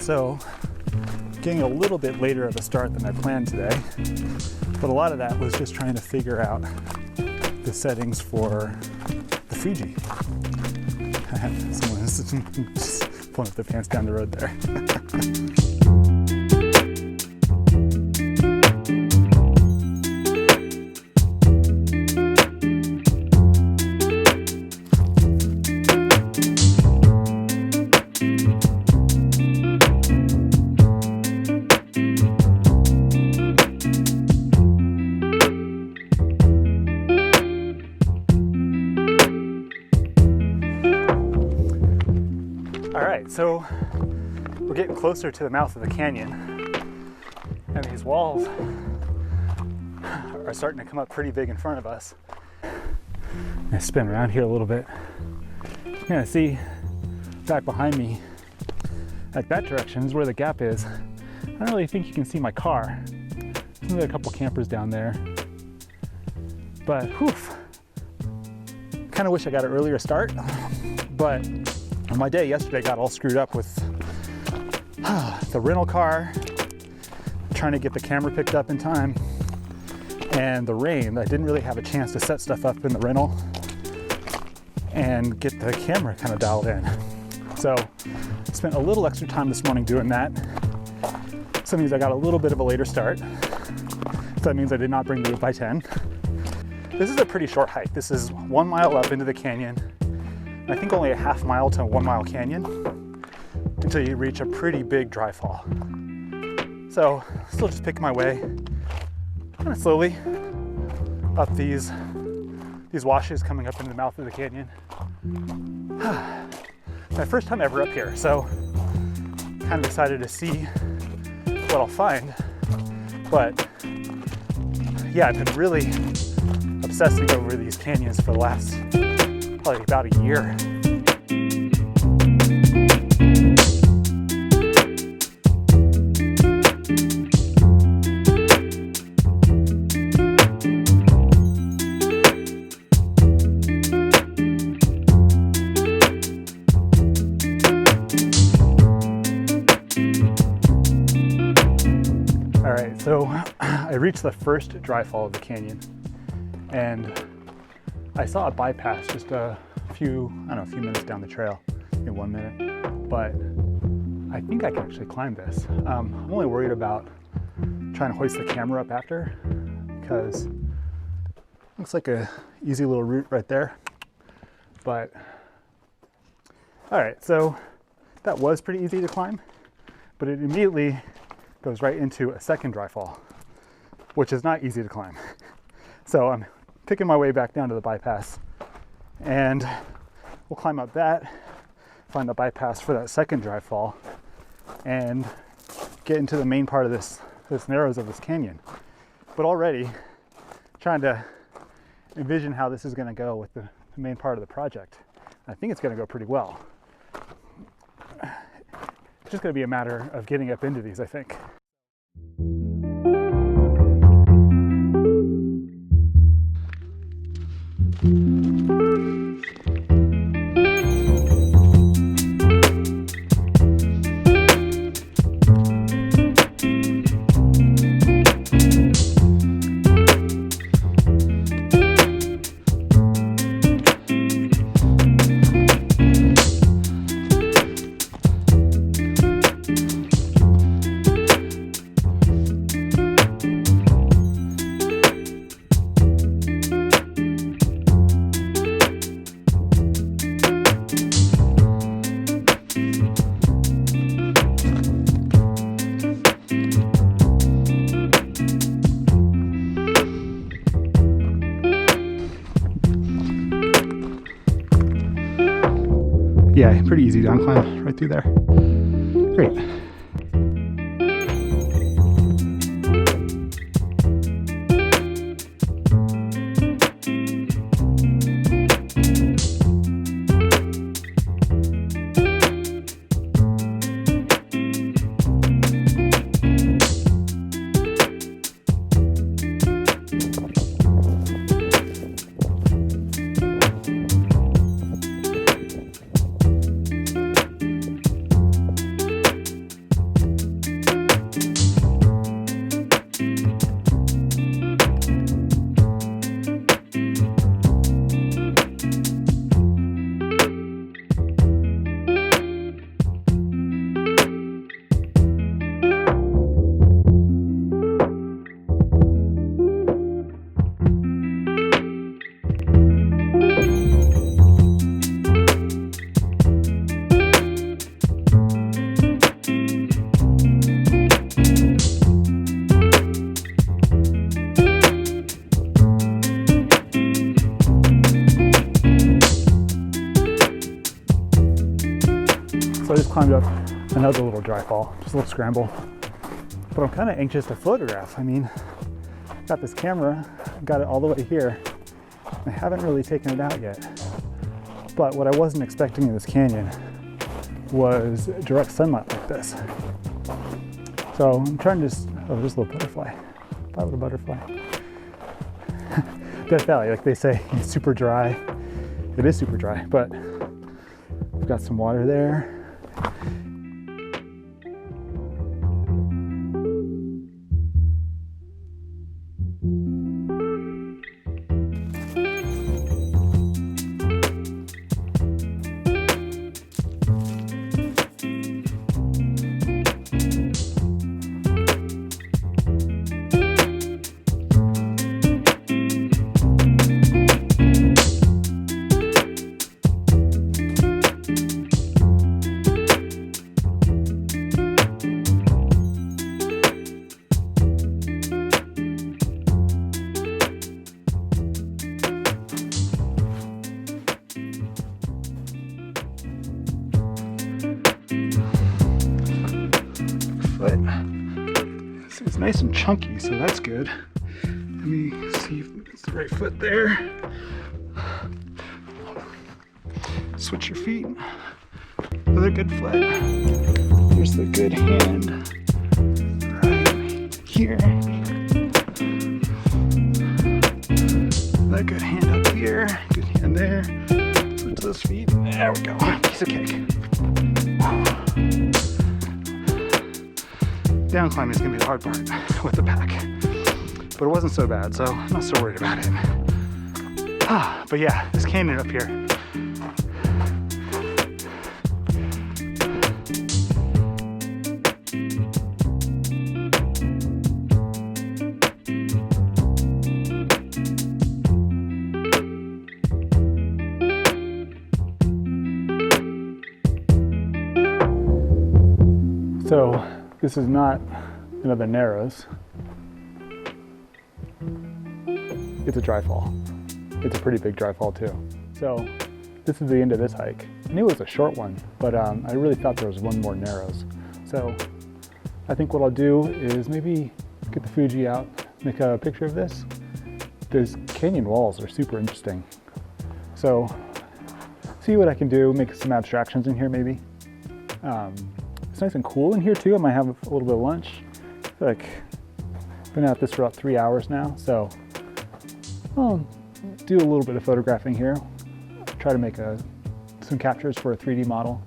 So, getting a little bit later of a start than I planned today, but a lot of that was just trying to figure out the settings for the Fuji. Someone's just pulling up their pants down the road there. So we're getting closer to the mouth of the canyon, and these walls are starting to come up pretty big in front of us. I'm gonna spin around here a little bit. You're gonna see back behind me, like that direction is where the gap is. I don't really think you can see my car. There's only a couple campers down there, but whew, kind of wish I got an earlier start, but my day yesterday got all screwed up with the rental car, trying to get the camera picked up in time, and the rain. I didn't really have a chance to set stuff up in the rental and get the camera kind of dialed in. So I spent a little extra time this morning doing that. So that means I got a little bit of a later start. So that means I did not bring the 8x10. This is a pretty short hike. This is 1 mile up into the canyon. I think only a half mile to 1 mile canyon until you reach a pretty big dry fall. So still just picking my way kind of slowly up these washes coming up into the mouth of the canyon. My first time ever up here, so kind of excited to see what I'll find. But yeah, I've been really obsessing over these canyons for the last probably about a year. All right, so I reached the first dry fall of the canyon, and I saw a bypass just a few minutes down the trail, in 1 minute, but I think I can actually climb this. I'm only worried about trying to hoist the camera up after, because it looks like a easy little route right there. But all right, so that was pretty easy to climb, but it immediately goes right into a second dry fall, which is not easy to climb. So I'm picking my way back down to the bypass, and we'll climb up that, find the bypass for that second dry fall, and get into the main part of this narrows of this canyon. But already trying to envision how this is going to go with the main part of the project. I think it's going to go pretty well. It's just going to be a matter of getting up into these, I think. Yeah, pretty easy down climb right through there. Great. So I just climbed up another little dry fall, just a little scramble. But I'm kind of anxious to photograph. I mean, got this camera, got it all the way here. I haven't really taken it out yet. But what I wasn't expecting in this canyon was direct sunlight like this. So I'm trying to just, oh, there's a little butterfly. Bye, little butterfly. Death Valley, like they say, it's super dry. It is super dry, but we've got some water there. It's nice and chunky, so that's good. Let me see if it's the right foot there. Switch your feet. Another good foot. Here's the good hand. Right here. Another good hand up here. Good hand there. Switch those feet. There we go. Piece of cake. Down climbing is going to be the hard part with the pack, but it wasn't so bad, so I'm not so worried about it. But yeah, this canyon up here. So this is not another Narrows. It's a dry fall. It's a pretty big dry fall too. So this is the end of this hike. I knew it was a short one, but I really thought there was one more Narrows. So I think what I'll do is maybe get the Fuji out, make a picture of this. Those canyon walls are super interesting. So see what I can do, make some abstractions in here maybe. It's nice and cool in here too. I might have a little bit of lunch. I feel like I've been at this for about 3 hours now, so I'll do a little bit of photographing here. Try to make some captures for a 3D model.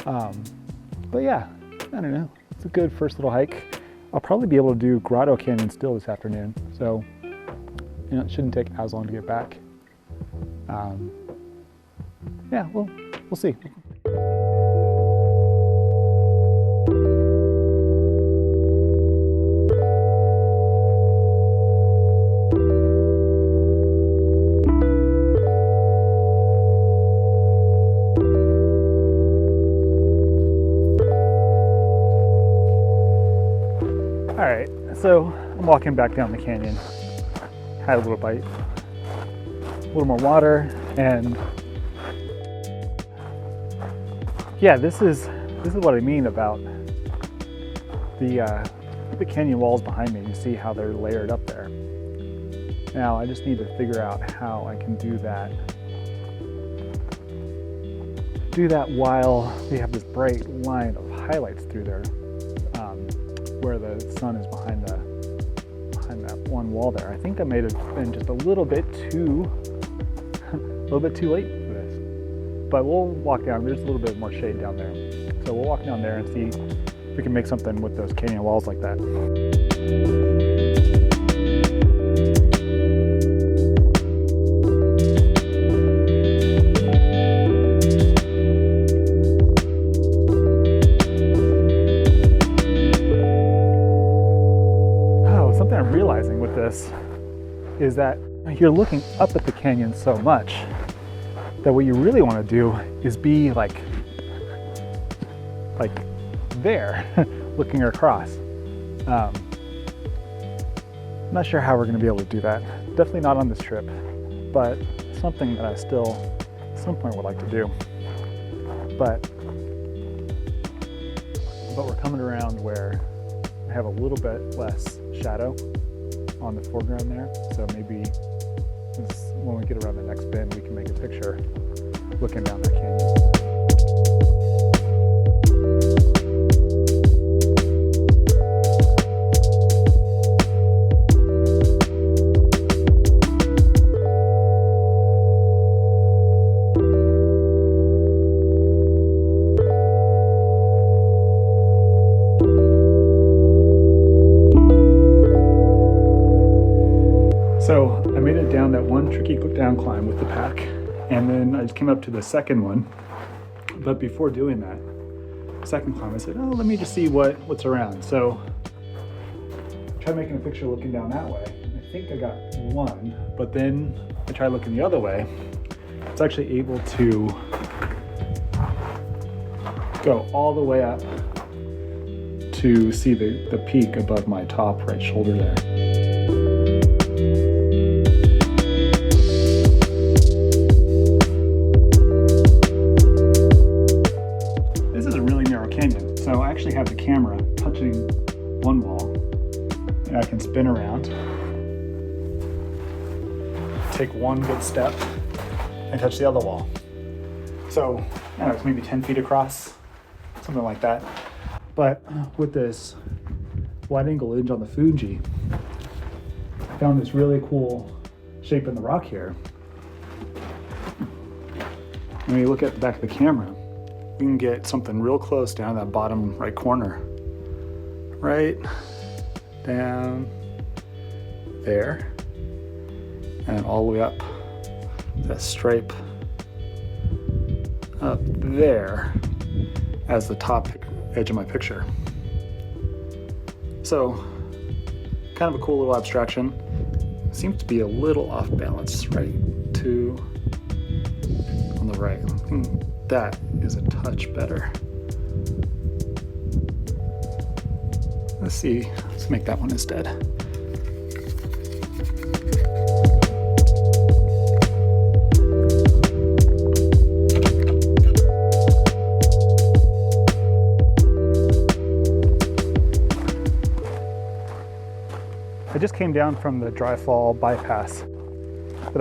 But yeah, I don't know. It's a good first little hike. I'll probably be able to do Grotto Canyon still this afternoon, so you know, it shouldn't take as long to get back. Yeah, we'll see. All right, so I'm walking back down the canyon. Had a little bite, a little more water, and yeah, this is what I mean about the canyon walls behind me. You see how they're layered up there. Now I just need to figure out how I can do that. Do that while we have this bright line of highlights through there, where the sun is behind that one wall there. I think I may have been just a little bit too late for this. But we'll walk down. There's a little bit more shade down there, so we'll walk down there and see if we can make something with those canyon walls like that. I'm realizing with this is that you're looking up at the canyon so much that what you really want to do is be like there, looking across. I'm not sure how we're going to be able to do that. Definitely not on this trip, but something that I still at some point would like to do. But but we're coming around where I have a little bit less shadow on the foreground there. So maybe when we get around the next bend, we can make a picture looking down that canyon. So I made it down that one tricky down climb with the pack, and then I just came up to the second one. But before doing that second climb, I said, oh, let me just see what's around. So I tried making a picture looking down that way. I think I got one, but then I tried looking the other way. It's actually able to go all the way up to see the peak above my top right shoulder there. So I actually have the camera touching one wall, and I can spin around, take one good step, and touch the other wall. So, I don't know, it's maybe 10 feet across, something like that. But with this wide angle lens on the Fuji, I found this really cool shape in the rock here. When you look at the back of the camera, we can get something real close down that bottom right corner. Right down there. And all the way up that stripe up there as the top edge of my picture. So, kind of a cool little abstraction. Seems to be a little off balance, right? Two on the right. That is a touch better. Let's make that one instead. I just came down from the dry fall bypass that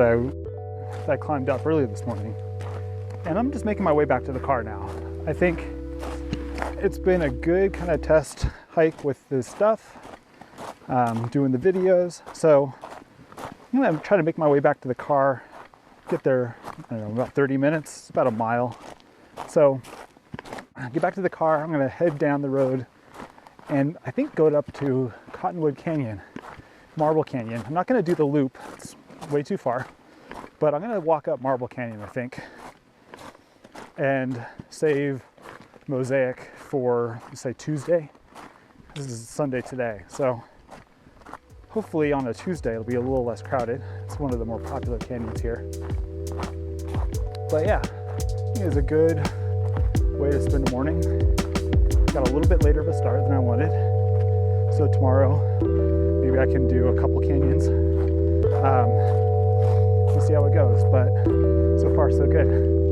I climbed up earlier this morning. And I'm just making my way back to the car now. I think it's been a good kind of test hike with this stuff, doing the videos. So I'm gonna try to make my way back to the car, get there, I don't know, about 30 minutes, it's about a mile. So get back to the car, I'm gonna head down the road and I think go up to Cottonwood Canyon, Marble Canyon. I'm not gonna do the loop, it's way too far, but I'm gonna walk up Marble Canyon, I think, and save Mosaic for, say, Tuesday. This is Sunday today, so hopefully on a Tuesday it'll be a little less crowded. It's one of the more popular canyons here. But yeah, I think it's a good way to spend the morning. Got a little bit later of a start than I wanted, so tomorrow maybe I can do a couple canyons. We'll see how it goes, but so far so good.